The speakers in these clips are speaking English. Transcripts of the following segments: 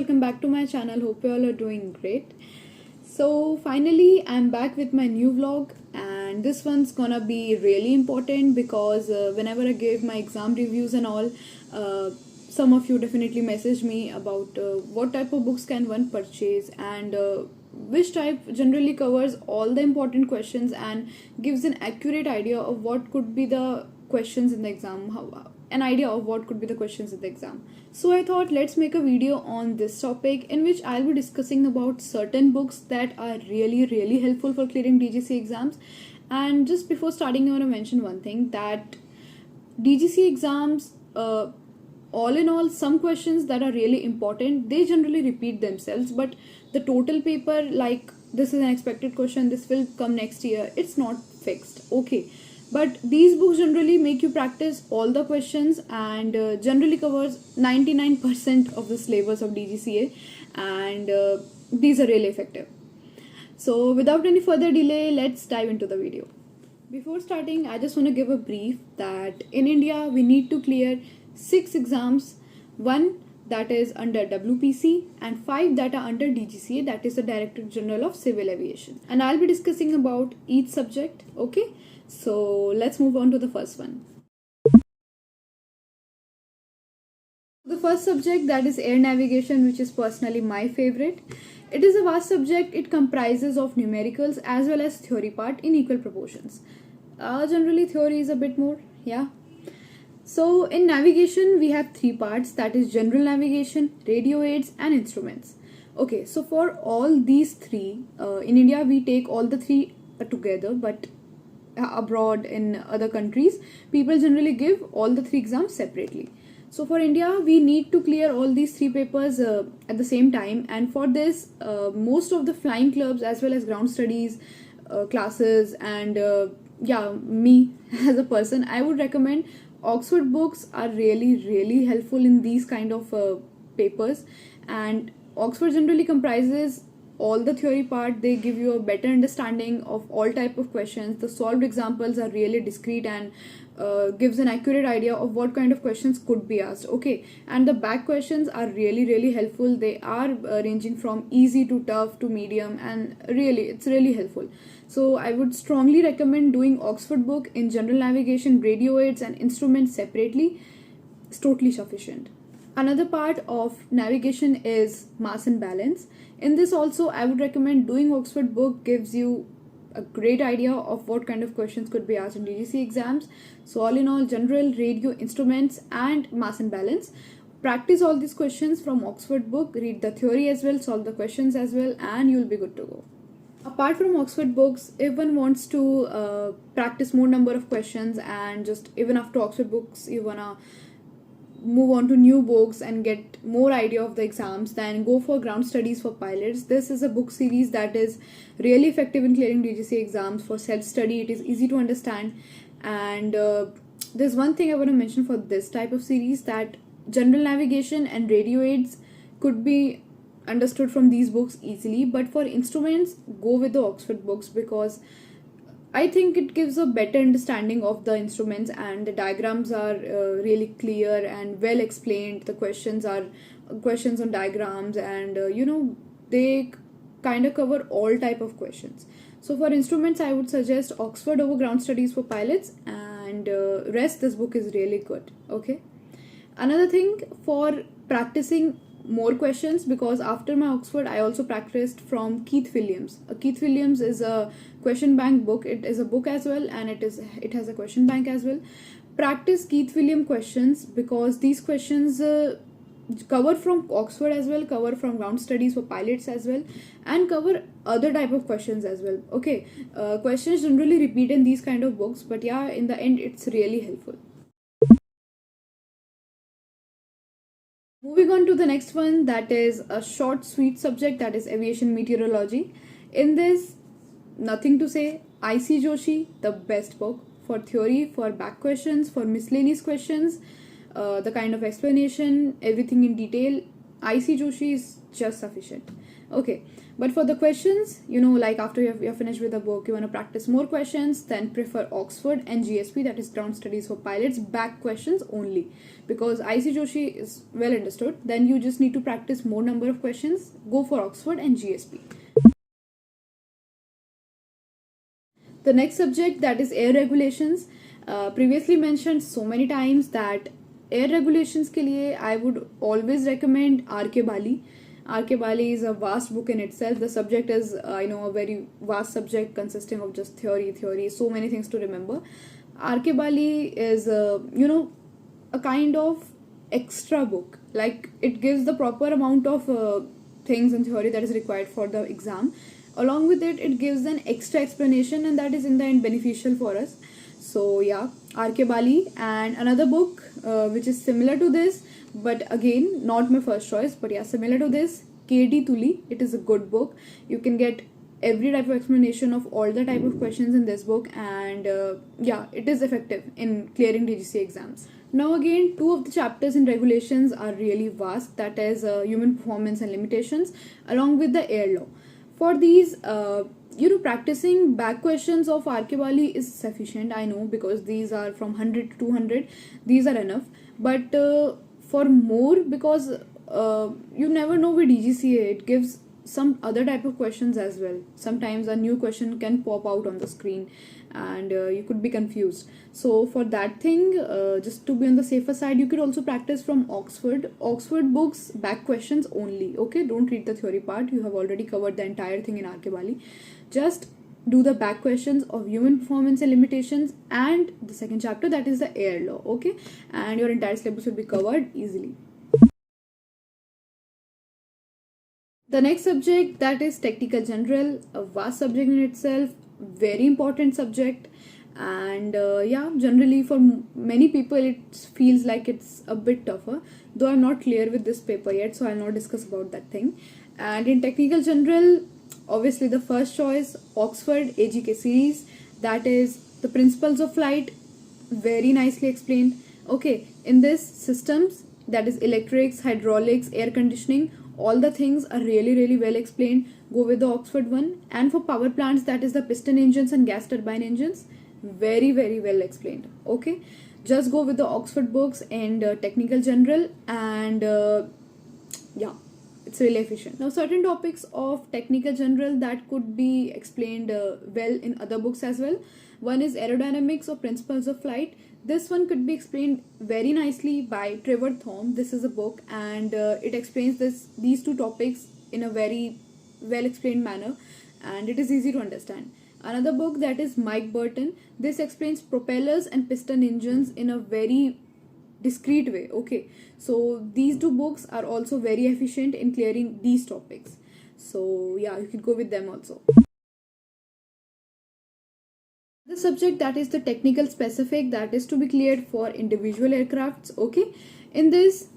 welcome back to my channel. Hope you all are doing great. So finally I'm back with my new vlog, and this one's gonna be really important because whenever I gave my exam reviews and all, some of you definitely messaged me about what type of books can one purchase, and which type generally covers all the important questions and gives an accurate idea of what could be the questions in the exam, an idea of what could be the questions in the exam. So I thought let's make a video on this topic in which I'll be discussing about certain books that are really helpful for clearing DGCA exams. And just before starting, I want to mention one thing, that DGCA exams, all in all, some questions that are really important, they generally repeat themselves, but the total paper, like this is an expected question, this will come next year, it's not fixed, okay. But these books generally make you practice all the questions and generally covers 99% of the syllabus of DGCA, and these are really effective. So without any further delay, let's dive into the video. Before starting, I just want to give a brief that in India we need to clear 6 exams, 1 that is under WPC and 5 that are under DGCA, that is the Directorate General of Civil Aviation, and I'll be discussing about each subject, okay. So let's move on to the first one. The first subject, that is air navigation, which is personally my favorite. It is a vast subject. It comprises of numericals as well as theory part in equal proportions. Generally theory is a bit more, yeah. So in navigation we have 3 parts, that is general navigation, radio aids and instruments. Okay, so for all these 3, in India we take all the 3 together, but abroad in other countries people generally give all the 3 exams separately. So for India we need to clear all these 3 papers at the same time, and for this most of the flying clubs as well as ground studies classes and me as a person, I would recommend Oxford books are really helpful in these kind of papers. And Oxford generally comprises all the theory part. They give you a better understanding of all type of questions. The solved examples are really discrete and gives an accurate idea of what kind of questions could be asked, okay. And the back questions are really helpful. They are ranging from easy to tough to medium, and it's really helpful. So I would strongly recommend doing Oxford book in general navigation, radio aids and instruments separately. It's totally sufficient. Another part of navigation is mass and balance. In this also I would recommend doing Oxford book. Gives you a great idea of what kind of questions could be asked in DGC exams. So all in all, general, radio, instruments and mass and balance. Practice all these questions from Oxford book, read the theory as well, solve the questions as well, and you'll be good to go. Apart from Oxford books, if one wants to practice more number of questions, and just even after Oxford books you wanna move on to new books and get more idea of the exams, then go for ground studies for pilots. This is a book series that is really effective in clearing DGCA exams. For self-study, it is easy to understand. And there's one thing I want to mention for this type of series, that general navigation and radio aids could be understood from these books easily, but for instruments, go with the Oxford books because I think it gives a better understanding of the instruments, and the diagrams are really clear and well explained. The questions are questions on diagrams, and they kind of cover all type of questions. So for instruments I would suggest Oxford over ground studies for pilots, and rest, this book is really good, okay. Another thing, for practicing more questions, because after my Oxford I also practiced from Keith Williams. Keith Williams is a question bank book. It is a book as well, and it has a question bank as well. Practice Keith Williams questions because these questions cover from Oxford as well, cover from ground studies for pilots as well, and cover other type of questions as well, okay. Questions generally repeat in these kind of books, but yeah, in the end it's really helpful. Moving on to the next one, that is a short sweet subject, that is aviation meteorology. In this, nothing to say, IC Joshi, the best book for theory, for back questions, for miscellaneous questions, the kind of explanation, everything in detail. IC Joshi is just sufficient, okay. But for the questions, like after you're finished with the book, you want to practice more questions, then prefer Oxford and GSP, that is Ground Studies for Pilots, back questions only. Because IC Joshi is well understood, then you just need to practice more number of questions, go for Oxford and GSP. The next subject, that is air regulations. Previously mentioned so many times that air regulations ke liye I would always recommend R.K. Bali. R.K. Bali is a vast book in itself. The subject is, a very vast subject consisting of just theory, so many things to remember. R.K. Bali is, a kind of extra book. Like, it gives the proper amount of things in theory that is required for the exam. Along with it, it gives an extra explanation, and that is in the end beneficial for us. So yeah, R.K. Bali. And another book which is similar to this, but again not my first choice, but yeah, similar to this, K.D. Tuli. It is a good book. You can get every type of explanation of all the type of questions in this book, and yeah, it is effective in clearing DGCA exams. Now again, two of the chapters in regulations are really vast, that is human performance and limitations, along with the air law. For these, practicing back questions of R.K. Bali is sufficient, I know, because these are from 100 to 200. These are enough. But for more, because you never know with DGCA, it gives some other type of questions as well. Sometimes a new question can pop out on the screen, and you could be confused. So for that thing, just to be on the safer side, you could also practice from Oxford books, back questions only. Okay, don't read the theory part. You have already covered the entire thing in R.K. Bali. Just do the back questions of human performance and limitations and the second chapter, that is the air law. Okay, and your entire syllabus will be covered easily. The next subject, that is technical general, a vast subject in itself, very important subject, and yeah, generally for many people it feels like it's a bit tougher, though I'm not clear with this paper yet, so I'll not discuss about that thing. And in technical general, obviously the first choice, Oxford AGK series, that is the principles of flight, very nicely explained. Okay, in this systems, that is electrics, hydraulics, air conditioning, all the things are really well explained. Go with the Oxford one. And for power plants, that is the piston engines and gas turbine engines, very well explained. Okay, just go with the Oxford books and technical general, and yeah, it's really efficient. Now certain topics of technical general that could be explained well in other books as well. One is aerodynamics or principles of flight. This one could be explained very nicely by Trevor Thorne. This is a book, and it explains these two topics in a very well explained manner, and it is easy to understand. Another book, that is Mike Burton. This explains propellers and piston engines in a very discrete way. Okay, so these two books are also very efficient in clearing these topics. So yeah, you could go with them also. The subject, that is the technical specific, that is to be cleared for individual aircrafts. Okay, in this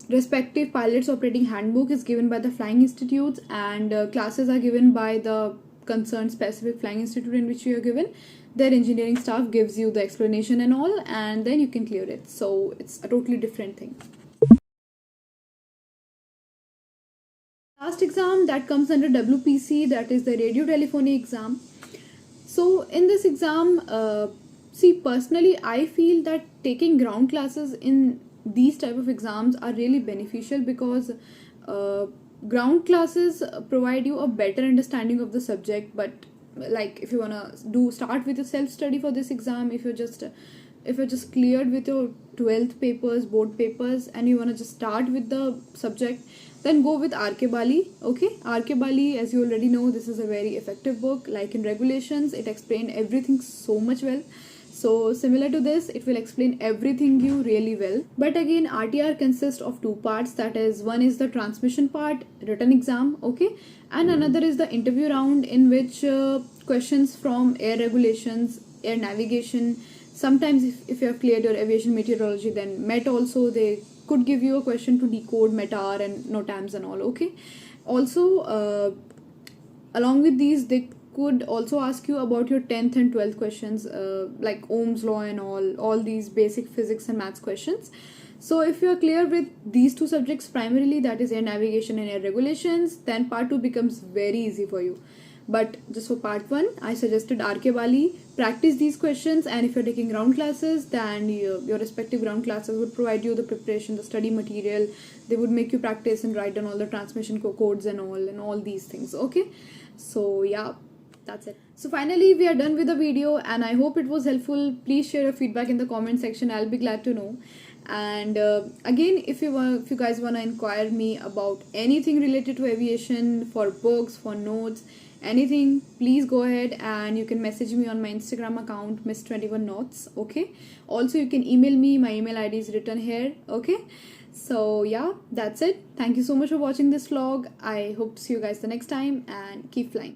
respective pilot's operating handbook is given by the flying institutes, and classes are given by the concerned specific flying institute in which you are given. Their engineering staff gives you the explanation and all, and then you can clear it. So it's a totally different thing. Last exam that comes under WPC, that is the radio telephony exam. So in this exam, see, personally I feel that taking ground classes in these type of exams are really beneficial, because ground classes provide you a better understanding of the subject. But like, if you wanna start with a self study for this exam, if you're just cleared with your 12th papers, board papers, and you wanna just start with the subject, then go with R.K. Bali. Okay, R.K. Bali, as you already know, this is a very effective book. Like in regulations, it explained everything so much well. So similar to this, it will explain everything you really well. But again, RTR consists of two parts. That is, one is the transmission part, written exam. Okay, and another is the interview round, in which questions from air regulations, air navigation. Sometimes if you have cleared your aviation meteorology, then MET also, they could give you a question to decode METAR and NOTAMs and all. Okay, also along with these, they could also ask you about your 10th and 12th questions, like Ohm's law and all these basic physics and maths questions. So if you are clear with these two subjects primarily, that is air navigation and air regulations, then part 2 becomes very easy for you. But just for part 1, I suggested RK Bali. Practice these questions, and if you're taking ground classes, then your respective ground classes would provide you the preparation, the study material. They would make you practice and write down all the transmission codes and all these things. Okay, so yeah, that's it. So finally we are done with the video, and I hope it was helpful. Please share your feedback in the comment section. I'll be glad to know. And again, if you guys want to inquire me about anything related to aviation, for books, for notes, anything, please go ahead and you can message me on my Instagram account, miss21knots. Okay, also you can email me. My email ID is written here. Okay, so yeah, that's it. Thank you so much for watching this vlog. I hope to see you guys the next time, and keep flying.